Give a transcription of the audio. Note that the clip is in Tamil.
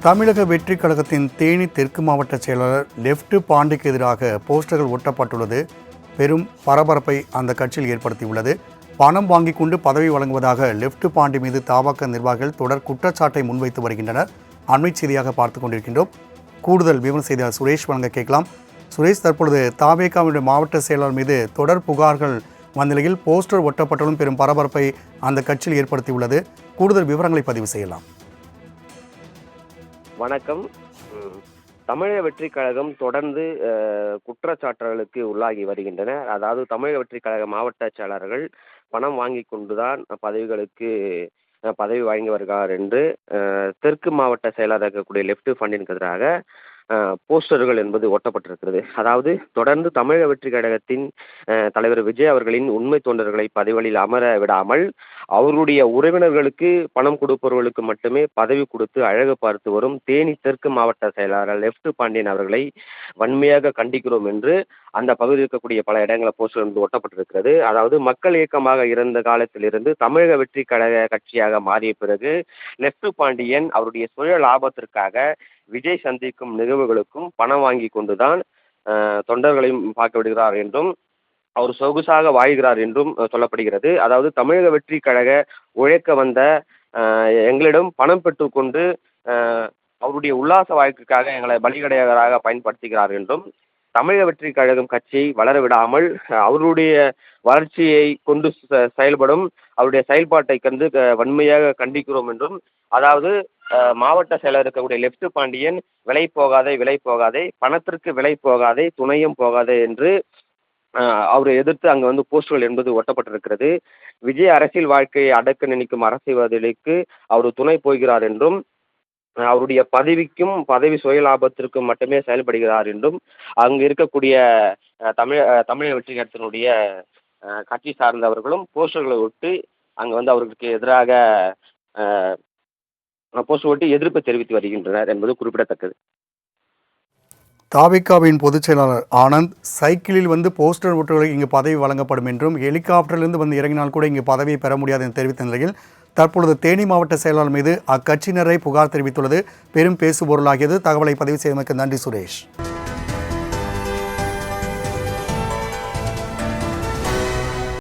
தமிழக வெற்றி கழகத்தின் தேனி தெற்கு மாவட்ட செயலாளர் லெப்ட் பாண்டிக்கு எதிராக போஸ்டர்கள் ஒட்டப்பட்டுள்ளது பெரும் பரபரப்பை அந்த கட்சியில் ஏற்படுத்தியுள்ளது. பணம் வாங்கிக் கொண்டு பதவி வழங்குவதாக லெப்ட் பாண்டி மீது தமாக நிர்வாகிகள் தொடர் குற்றச்சாட்டை முன்வைத்து வருகின்றனர். அண்மை செய்தியாக பார்த்துக் கொண்டிருக்கின்றோம். கூடுதல் விவரம் செய்தியாளர் சுரேஷ் வழங்க கேட்கலாம். சுரேஷ், தற்பொழுது தவேகாவுடைய மாவட்ட செயலாளர் மீது தொடர் புகார்கள் வந்த நிலையில் போஸ்டர் ஒட்டப்பட்டாலும் பெரும் பரபரப்பை அந்த கட்சியில் ஏற்படுத்தியுள்ளது. கூடுதல் விவரங்களை பதிவு செய்யலாம். வணக்கம். தமிழக வெற்றி கழகம் தொடர்ந்து குற்றச்சாட்டுகளுக்கு உள்ளாகி வருகின்றனர். அதாவது தமிழக வெற்றி கழக மாவட்ட செயலாளர்கள் பணம் வாங்கி கொண்டுதான் பதவி வழங்கி வருகிறார் என்று தெற்கு மாவட்ட செயலாளர் இருக்கக்கூடிய லெப்ட் ஃபண்டிற்கு எதிராக போஸ்டர்கள் என்பது ஒட்டப்பட்டிருக்கிறது. அதாவது தொடர்ந்து தமிழக வெற்றி கழகத்தின் தலைவர் விஜய் அவர்களின் உண்மை தொண்டர்களை பதவிகளில் அமர விடாமல் அவர்களுடைய உறவினர்களுக்கு பணம் கொடுப்பவர்களுக்கு மட்டுமே பதவி கொடுத்து அழகு பார்த்து வரும் தேனி தெற்கு மாவட்ட செயலாளர் லெப்ட் பாண்டியன் அவர்களை வன்மையாக கண்டிக்கிறோம் என்று அந்த பகுதியில் இருக்கக்கூடிய பல இடங்களில் போஸ்டர் வந்து ஒட்டப்பட்டிருக்கிறது. அதாவது மக்கள் இயக்கமாக இருந்த காலத்திலிருந்து தமிழக வெற்றி கழக கட்சியாக மாறிய பிறகு லெப்ட் பாண்டியன் அவருடைய சுய லாபத்திற்காக விஜய் சந்திக்கும் நிகழ்வுகளுக்கும் பணம் வாங்கி கொண்டுதான் தொண்டர்களையும் பார்க்க விடுகிறார் என்றும் அவர் சொகுசாக வாழ்கிறார் என்றும் சொல்லப்படுகிறது. அதாவது தமிழக வெற்றி கழக உழைக்க வந்த எங்களிடம் பணம் பெற்றுக்கொண்டு அவருடைய உல்லாச வாழ்க்கைக்காக எங்களை பலிகடையாக பயன்படுத்துகிறார் என்றும் தமிழக வெற்றி கழகம் கட்சியை வளர விடாமல் அவருடைய வளர்ச்சியை கொண்டு செயல்படும் அவருடைய செயல்பாட்டை கண்டு வன்மையாக கண்டிக்கிறோம் என்றும், அதாவது மாவட்ட செயலர் இருக்கக்கூடிய லெப்ட் பாண்டியன் விலை போகாதே பணத்திற்கு விலை போகாதே துணையும் போகாதே என்று அவரை எதிர்த்து அங்கே வந்து போஸ்டர்கள் என்பது ஒட்டப்பட்டிருக்கிறது. விஜய் அரசியல் வாழ்க்கையை அடக்க நினைக்கும் அரசியல்வாதிகளுக்கு அவர் துணை போகிறார் என்றும் அவருடைய பதவிக்கும் பதவி சுய லாபத்திற்கும் மட்டுமே செயல்படுகிறார் என்றும் அங்கு இருக்கக்கூடிய தமிழக வெற்றி கழகத்தினுடைய கட்சி சார்ந்தவர்களும் போஸ்டர்களை ஒட்டி அங்கே வந்து அவர்களுக்கு எதிராக போஸ்டர் ஒட்டி எதிர்ப்பு தெரிவித்து வருகின்றனர் என்பது குறிப்பிடத்தக்கது. தவேகாவின் பொதுச் செயலாளர் ஆனந்த் சைக்கிளில் வந்து போஸ்டர் ஒட்டுகளுக்கு இங்கு பதவி வழங்கப்படும் என்றும் ஹெலிகாப்டரிலிருந்து வந்து இறங்கினால் கூட இங்கு பதவியை பெற முடியாது என்று தெரிவித்த நிலையில் தற்பொழுது தேனி மாவட்ட செயலாளர் மீது அக்கட்சியினரை புகார் தெரிவித்துள்ளது பெரும் பேசுபொருளாகியது. தகவலை பதிவு செய்தமைக்கு நன்றி சுரேஷ்.